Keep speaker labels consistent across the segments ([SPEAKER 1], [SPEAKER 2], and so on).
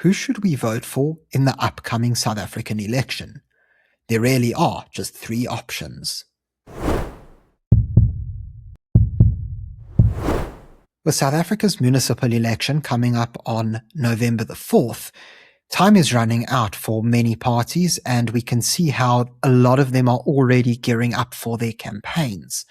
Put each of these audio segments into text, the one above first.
[SPEAKER 1] Who should we vote for in the upcoming South African election? There really are just three options. With South Africa's municipal election coming up on November the 4th, time is running out for many parties, and we can see how a lot of them are already gearing up for their campaigns.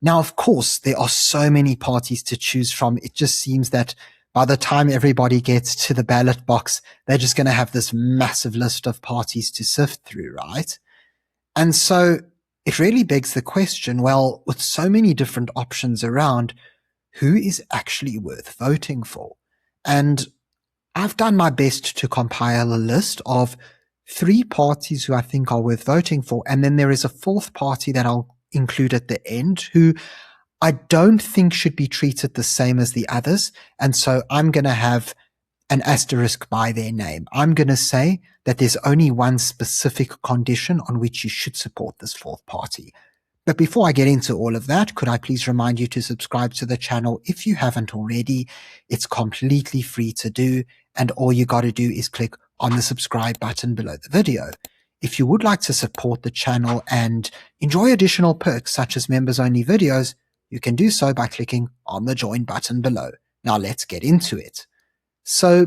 [SPEAKER 1] Now, of course, there are so many parties to choose from. It just seems that by the time everybody gets to the ballot box, they're just going to have this massive list of parties to sift through, right? And so it really begs the question, well, with so many different options around, who is actually worth voting for? And I've done my best to compile a list of three parties who I think are worth voting for. And then there is a fourth party that I'll include at the end who I don't think should be treated the same as the others. And so I'm going to have an asterisk by their name. I'm going to say that there's only one specific condition on which you should support this fourth party. But before I get into all of that, could I please remind you to subscribe to the channel if you haven't already? It's completely free to do, and all you got to do is click on the subscribe button below the video. If you would like to support the channel and enjoy additional perks such as members-only videos, you can do so by clicking on the join button below. Now let's get into it. So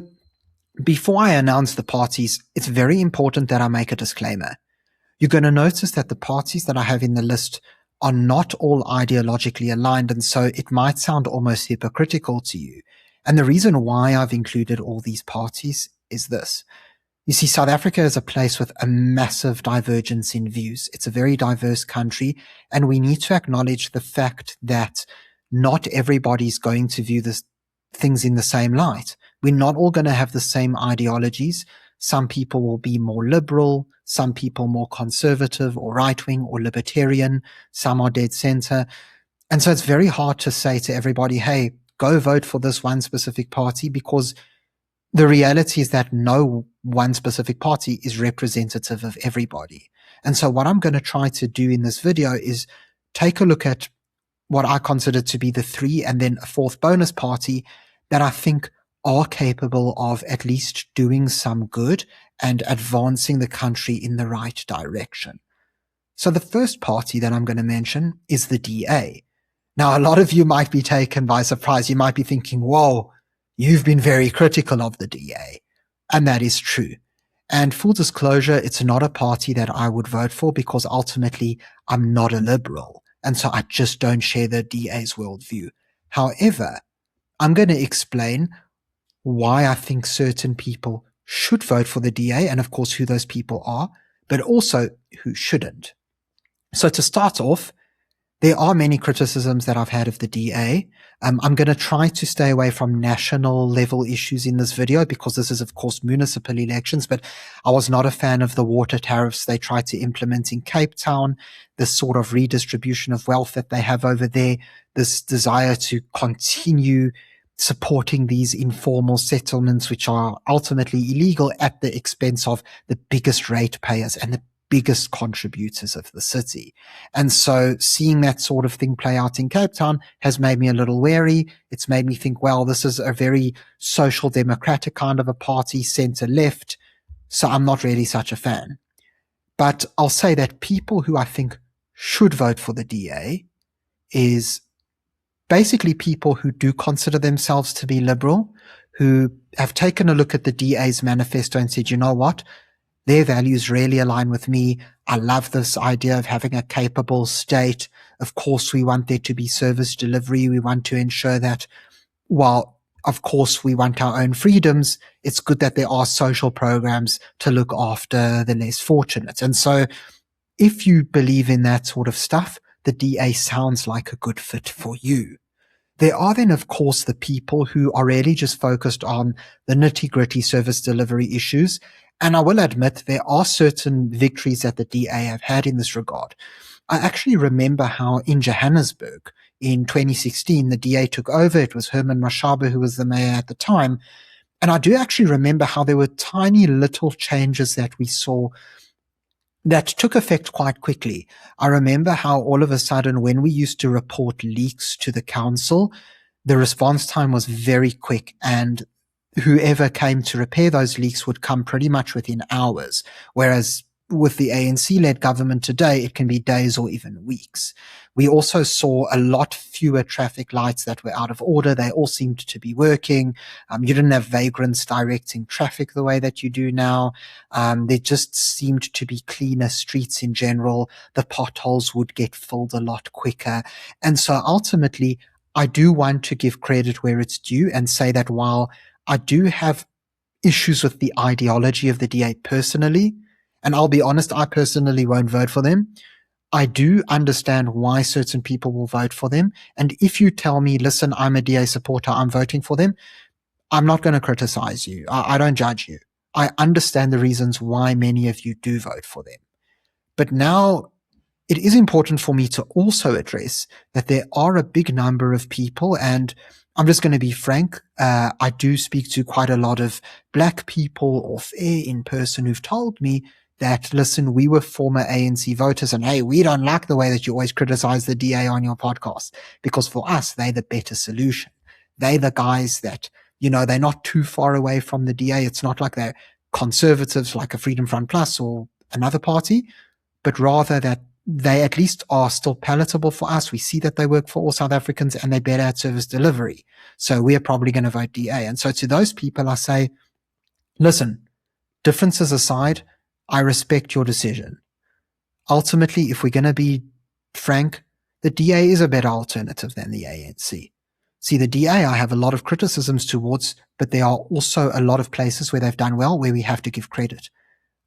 [SPEAKER 1] before I announce the parties, it's very important that I make a disclaimer. You're going to notice that the parties that I have in the list are not all ideologically aligned, and so it might sound almost hypocritical to you. And the reason why I've included all these parties is this. You see, South Africa is a place with a massive divergence in views. It's a very diverse country, and we need to acknowledge the fact that not everybody's going to view things in the same light. We're not all going to have the same ideologies. Some people will be more liberal, some people more conservative or right-wing or libertarian, some are dead center. And so it's very hard to say to everybody, hey, go vote for this one specific party, because the reality is that no one specific party is representative of everybody. And so what I'm going to try to do in this video is take a look at what I consider to be the three and then a fourth bonus party that I think are capable of at least doing some good and advancing the country in the right direction. So the first party that I'm going to mention is the DA. Now, a lot of you might be taken by surprise. You might be thinking, whoa, you've been very critical of the DA. And that is true. And full disclosure, it's not a party that I would vote for because ultimately I'm not a liberal. And so I just don't share the DA's worldview. However, I'm going to explain why I think certain people should vote for the DA, and of course who those people are, but also who shouldn't. So to start off, there are many criticisms that I've had of the DA. I'm going to try to stay away from national level issues in this video because this is, of course, municipal elections, but I was not a fan of the water tariffs they tried to implement in Cape Town, this sort of redistribution of wealth that they have over there, this desire to continue supporting these informal settlements, which are ultimately illegal at the expense of the biggest ratepayers and the biggest contributors of the city. And so seeing that sort of thing play out in Cape Town has made me a little wary. It's made me think, well, this is a very social democratic kind of a party, center left. So I'm not really such a fan. But I'll say that people who I think should vote for the DA is basically people who do consider themselves to be liberal, who have taken a look at the DA's manifesto and said, you know what? Their values really align with me. I love this idea of having a capable state. Of course, we want there to be service delivery. We want to ensure that while, of course, we want our own freedoms, it's good that there are social programs to look after the less fortunate. And so if you believe in that sort of stuff, the DA sounds like a good fit for you. There are then, of course, the people who are really just focused on the nitty-gritty service delivery issues. And I will admit there are certain victories that the DA have had in this regard. I actually remember how in Johannesburg in 2016, the DA took over. It was Herman Mashaba who was the mayor at the time. And I do actually remember how there were tiny little changes that we saw that took effect quite quickly. I remember how all of a sudden when we used to report leaks to the council, the response time was very quick and whoever came to repair those leaks would come pretty much within hours. Whereas with the ANC-led government today, it can be days or even weeks. We also saw a lot fewer traffic lights that were out of order. They all seemed to be working. You didn't have vagrants directing traffic the way that you do now. There just seemed to be cleaner streets in general. The potholes would get filled a lot quicker. And so ultimately, I do want to give credit where it's due and say that while I do have issues with the ideology of the DA personally, and I'll be honest, I personally won't vote for them. I do understand why certain people will vote for them. And if you tell me, listen, I'm a DA supporter, I'm voting for them, I'm not going to criticize you. I don't judge you. I understand the reasons why many of you do vote for them. But now it is important for me to also address that there are a big number of people, and I'm just going to be frank, I do speak to quite a lot of black people off air in person who've told me that, listen, we were former ANC voters and hey, we don't like the way that you always criticize the DA on your podcast, because for us, they're the better solution. They're the guys that, they're not too far away from the DA. It's not like they're conservatives like a Freedom Front Plus or another party, but rather that they at least are still palatable for us. We see that they work for all South Africans and they're better at service delivery. So we're probably going to vote DA. And so to those people, I say, listen, differences aside, I respect your decision. Ultimately, if we're going to be frank, the DA is a better alternative than the ANC. See, the DA I have a lot of criticisms towards, but there are also a lot of places where they've done well, where we have to give credit.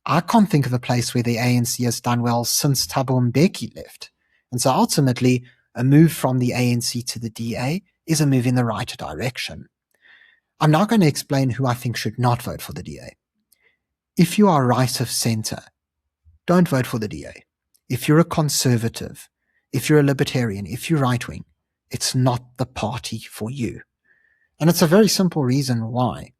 [SPEAKER 1] I can't think of a place where the ANC has done well since Thabo Mbeki left. And so ultimately, a move from the ANC to the DA is a move in the right direction. I'm now going to explain who I think should not vote for the DA. If you are right of center, don't vote for the DA. If you're a conservative, if you're a libertarian, if you're right-wing, it's not the party for you. And it's a very simple reason why.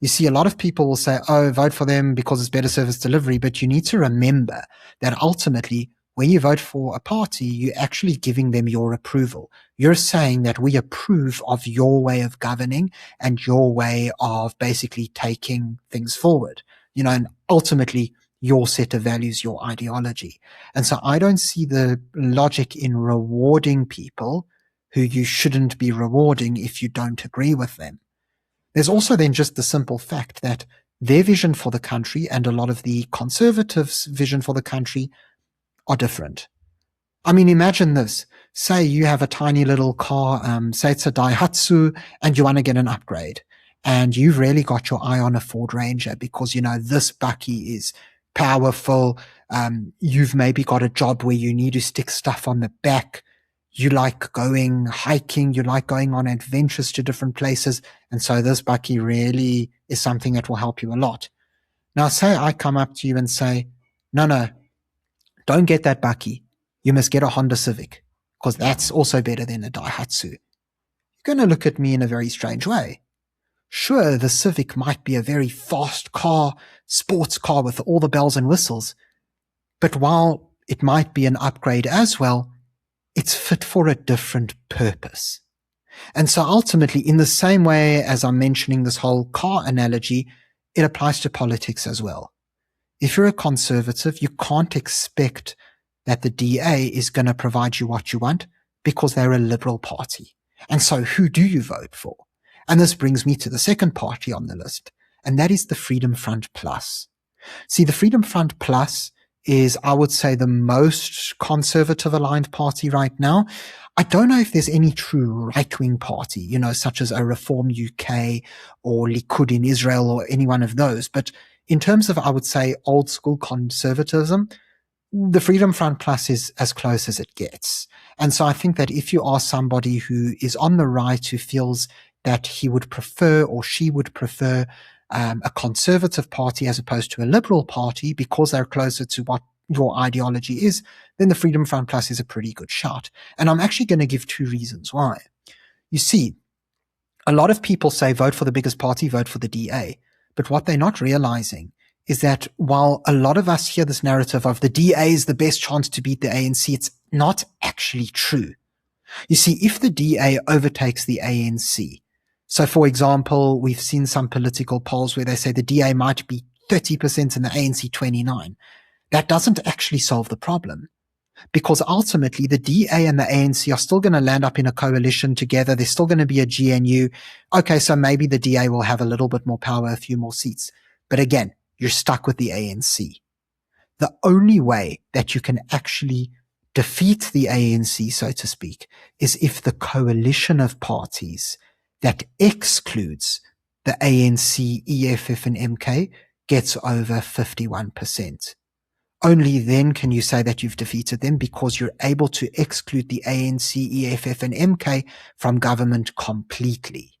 [SPEAKER 1] You see, a lot of people will say, oh, vote for them because it's better service delivery. But you need to remember that ultimately, when you vote for a party, you're actually giving them your approval. You're saying that we approve of your way of governing and your way of basically taking things forward, and ultimately your set of values, your ideology. And so I don't see the logic in rewarding people who you shouldn't be rewarding if you don't agree with them. There's also then just the simple fact that their vision for the country and a lot of the conservatives' vision for the country are different. I mean, imagine this. Say you have a tiny little car, say it's a Daihatsu, and you want to get an upgrade. And you've really got your eye on a Ford Ranger because, this bakkie is powerful. You've maybe got a job where you need to stick stuff on the back. You like going hiking, you like going on adventures to different places. And so this bakkie really is something that will help you a lot. Now, say I come up to you and say, no, don't get that bakkie. You must get a Honda Civic because that's also better than a Daihatsu. You're going to look at me in a very strange way. Sure, the Civic might be a very fast car, sports car with all the bells and whistles. But while it might be an upgrade as well, it's fit for a different purpose. And so ultimately, in the same way as I'm mentioning this whole car analogy, it applies to politics as well. If you're a conservative, you can't expect that the DA is going to provide you what you want because they're a liberal party. And so who do you vote for? And this brings me to the second party on the list, and that is the Freedom Front Plus. See, the Freedom Front Plus is, I would say, the most conservative aligned party right now. I don't know if there's any true right-wing party, such as a Reform UK or Likud in Israel or any one of those. But in terms of, I would say, old school conservatism, the Freedom Front Plus is as close as it gets. And so I think that if you are somebody who is on the right, who feels that he would prefer or she would prefer a conservative party as opposed to a liberal party because they're closer to what your ideology is, then the Freedom Front Plus is a pretty good shot. And I'm actually going to give two reasons why. You see, a lot of people say vote for the biggest party, vote for the DA. But what they're not realizing is that while a lot of us hear this narrative of the DA is the best chance to beat the ANC, it's not actually true. You see, if the DA overtakes the ANC, So, for example, we've seen some political polls where they say the DA might be 30% and the ANC 29. That doesn't actually solve the problem, because ultimately the DA and the ANC are still going to land up in a coalition together. There's still going to be a GNU. Okay, so maybe the DA will have a little bit more power, a few more seats. But again, you're stuck with the ANC. The only way that you can actually defeat the ANC, so to speak, is if the coalition of parties that excludes the ANC, EFF, and MK gets over 51%. Only then can you say that you've defeated them, because you're able to exclude the ANC, EFF, and MK from government completely.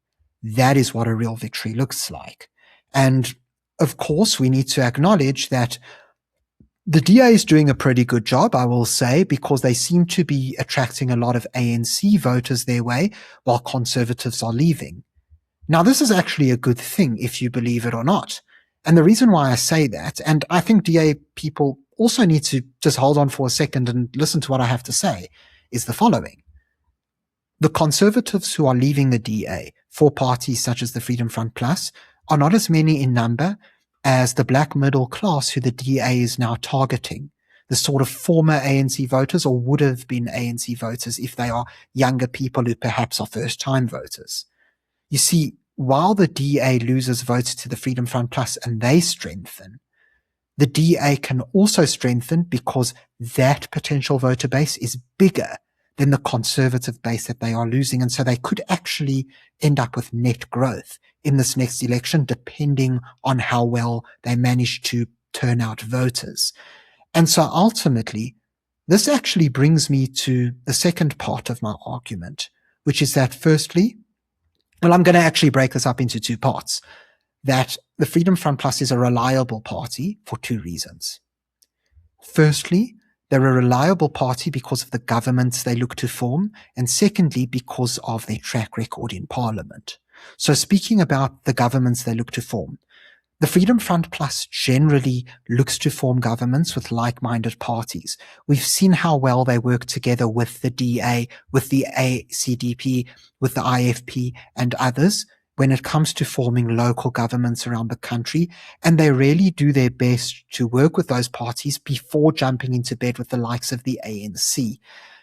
[SPEAKER 1] That is what a real victory looks like. And of course, we need to acknowledge that the DA is doing a pretty good job, I will say, because they seem to be attracting a lot of ANC voters their way, while conservatives are leaving. Now, this is actually a good thing, if you believe it or not. And the reason why I say that, and I think DA people also need to just hold on for a second and listen to what I have to say, is the following. The conservatives who are leaving the DA for parties such as the Freedom Front Plus are not as many in number as the black middle class who the DA is now targeting, the sort of former ANC voters or would have been ANC voters if they are younger people who perhaps are first-time voters. You see, while the DA loses votes to the Freedom Front Plus and they strengthen, the DA can also strengthen because that potential voter base is bigger than the conservative base that they are losing. And so they could actually end up with net growth in this next election, depending on how well they manage to turn out voters. And so ultimately, this actually brings me to the second part of my argument, which is that firstly, well, I'm going to actually break this up into two parts, that the Freedom Front Plus is a reliable party for two reasons. Firstly, they're a reliable party because of the governments they look to form, and secondly, because of their track record in Parliament. So speaking about the governments they look to form, the Freedom Front Plus generally looks to form governments with like-minded parties. We've seen how well they work together with the DA, with the ACDP, with the IFP and others when it comes to forming local governments around the country, and they really do their best to work with those parties before jumping into bed with the likes of the ANC.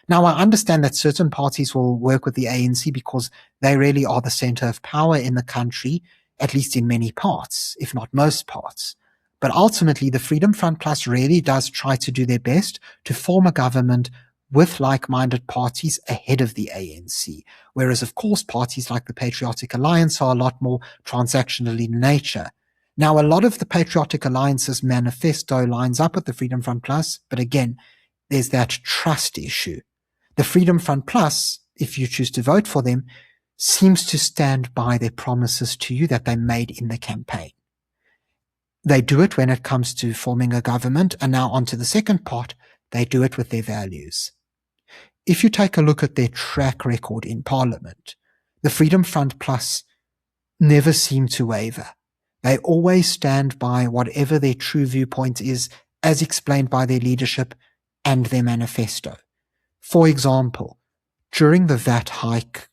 [SPEAKER 1] Now, I understand that certain parties will work with the ANC because they really are the center of power in the country, at least in many parts, if not most parts. But ultimately, the Freedom Front Plus really does try to do their best to form a government with like-minded parties ahead of the ANC. Whereas, of course, parties like the Patriotic Alliance are a lot more transactional in nature. Now, a lot of the Patriotic Alliance's manifesto lines up with the Freedom Front Plus, but again, there's that trust issue. The Freedom Front Plus, if you choose to vote for them, seems to stand by their promises to you that they made in the campaign. They do it when it comes to forming a government, and now on to the second part, they do it with their values. If you take a look at their track record in Parliament, the Freedom Front Plus never seem to waver. They always stand by whatever their true viewpoint is, as explained by their leadership and their manifesto. For example, during the VAT hike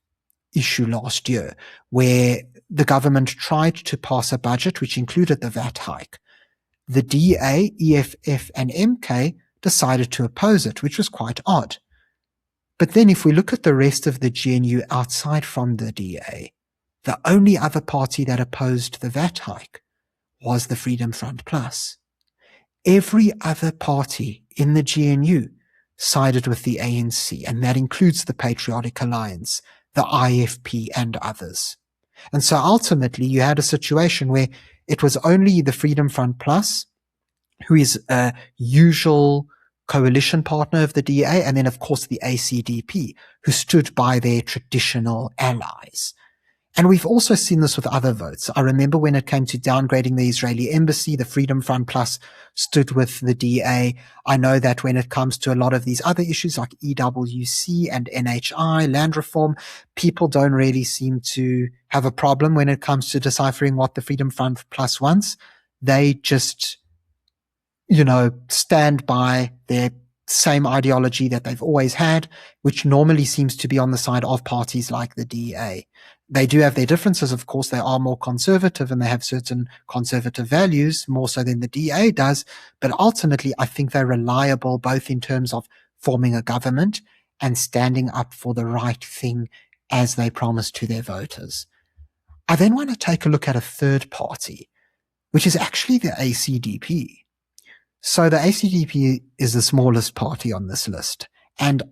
[SPEAKER 1] issue last year, where the government tried to pass a budget which included the VAT hike, the DA, EFF, and MK decided to oppose it, which was quite odd. But then if we look at the rest of the GNU outside from the DA, the only other party that opposed the VAT hike was the Freedom Front Plus. Every other party in the GNU sided with the ANC, and that includes the Patriotic Alliance, the IFP, and others. And so ultimately you had a situation where it was only the Freedom Front Plus, who is a usual coalition partner of the DA, and then of course the ACDP, who stood by their traditional allies. And we've also seen this with other votes. I remember when it came to downgrading the Israeli embassy, the Freedom Front Plus stood with the DA. I know that when it comes to a lot of these other issues like EWC and NHI, land reform, people don't really seem to have a problem when it comes to deciphering what the Freedom Front Plus wants. They just, stand by their same ideology that they've always had, which normally seems to be on the side of parties like the DA. They do have their differences, of course. They are more conservative and they have certain conservative values, more so than the DA does. But ultimately, I think they're reliable both in terms of forming a government and standing up for the right thing as they promise to their voters. I then want to take a look at a third party, which is actually the ACDP. So the ACDP is the smallest party on this list. And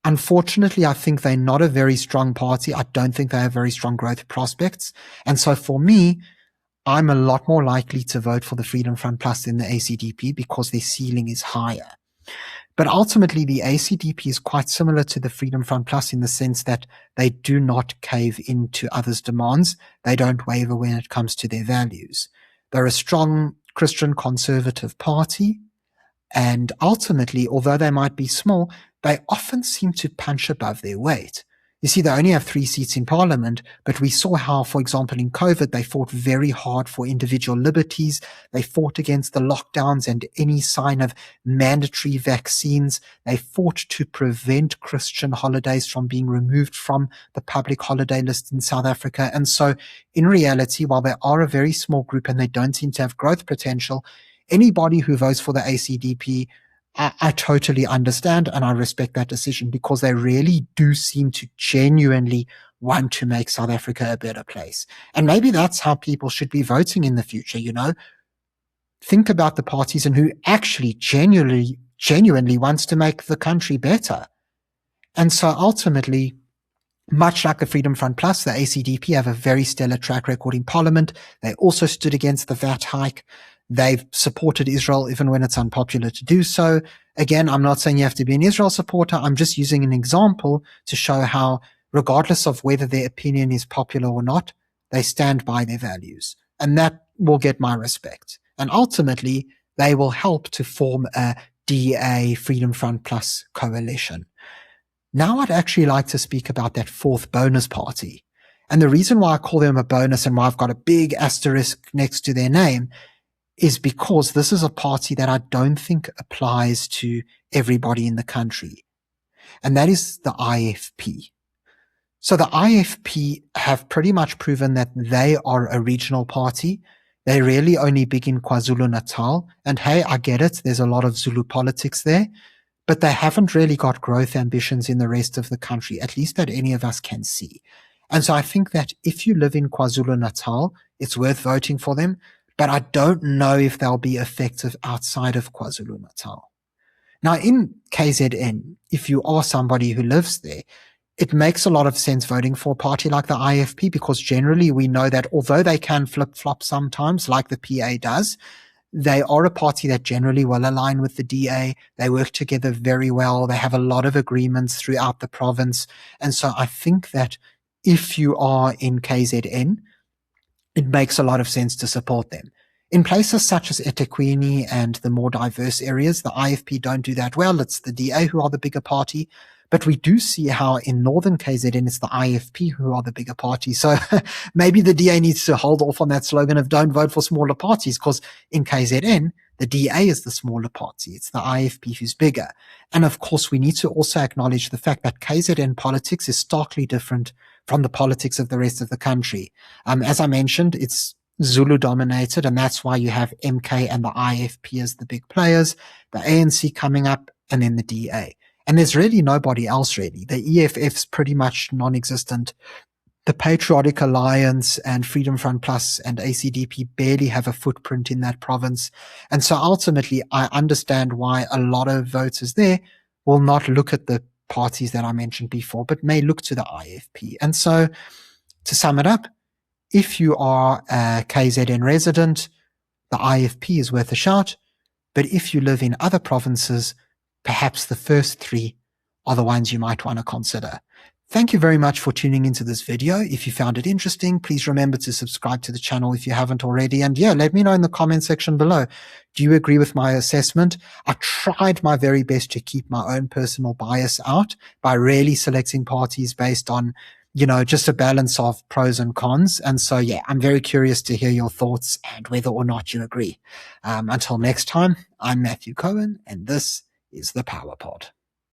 [SPEAKER 1] unfortunately, I think they're not a very strong party. I don't think they have very strong growth prospects. And so for me, I'm a lot more likely to vote for the Freedom Front Plus than the ACDP because their ceiling is higher. But ultimately, the ACDP is quite similar to the Freedom Front Plus in the sense that they do not cave into others' demands. They don't waver when it comes to their values. They're a strong Christian conservative party. And ultimately, although they might be small, they often seem to punch above their weight. You see, they only have 3 seats in parliament, but we saw how, for example, in COVID, they fought very hard for individual liberties. They fought against the lockdowns and any sign of mandatory vaccines. They fought to prevent Christian holidays from being removed from the public holiday list in South Africa. And so, in reality, while they are a very small group and they don't seem to have growth potential, anybody who votes for the ACDP, I totally understand and I respect that decision because they really do seem to genuinely want to make South Africa a better place. And maybe that's how people should be voting in the future, you know? Think about the parties and who actually genuinely wants to make the country better. And so ultimately, much like the Freedom Front Plus, the ACDP have a very stellar track record in parliament. They also stood against the VAT hike. They've supported Israel even when it's unpopular to do so. Again, I'm not saying you have to be an Israel supporter. I'm just using an example to show how, regardless of whether their opinion is popular or not, they stand by their values. And that will get my respect. And ultimately, they will help to form a DA Freedom Front Plus coalition. Now I'd actually like to speak about that fourth bonus party. And the reason why I call them a bonus and why I've got a big asterisk next to their name is because this is a party that I don't think applies to everybody in the country. And that is the IFP. So the IFP have pretty much proven that they are a regional party. They're really only big in KwaZulu-Natal. And hey, I get it. There's a lot of Zulu politics there. But they haven't really got growth ambitions in the rest of the country, at least that any of us can see. And so I think that if you live in KwaZulu-Natal, it's worth voting for them. But I don't know if they'll be effective outside of KwaZulu-Natal. Now, in KZN, if you are somebody who lives there, it makes a lot of sense voting for a party like the IFP because generally we know that although they can flip-flop sometimes, like the PA does, they are a party that generally will align with the DA. They work together very well. They have a lot of agreements throughout the province. And so I think that if you are in KZN, it makes a lot of sense to support them. In places such as eThekwini and the more diverse areas, the IFP don't do that well. It's the DA who are the bigger party. But we do see how in northern KZN, it's the IFP who are the bigger party. So maybe the DA needs to hold off on that slogan of don't vote for smaller parties, because in KZN, the DA is the smaller party. It's the IFP who's bigger. And of course, we need to also acknowledge the fact that KZN politics is starkly different from the politics of the rest of the country. As I mentioned, it's Zulu dominated, and that's why you have MK and the IFP as the big players, the ANC coming up, and then the DA. And there's really nobody else really. The EFF's pretty much non-existent. The Patriotic Alliance and Freedom Front Plus and ACDP barely have a footprint in that province. And so ultimately, I understand why a lot of voters there will not look at the parties that I mentioned before, but may look to the IFP. And so to sum it up, if you are a KZN resident, the IFP is worth a shout. But if you live in other provinces, perhaps the first 3 are the ones you might want to consider. Thank you very much for tuning into this video. If you found it interesting, please remember to subscribe to the channel if you haven't already. And yeah, let me know in the comment section below. Do you agree with my assessment? I tried my very best to keep my own personal bias out by really selecting parties based on, just a balance of pros and cons. And so, yeah, I'm very curious to hear your thoughts and whether or not you agree. Until next time, I'm Matthew Cohen, and this is the Power Pod.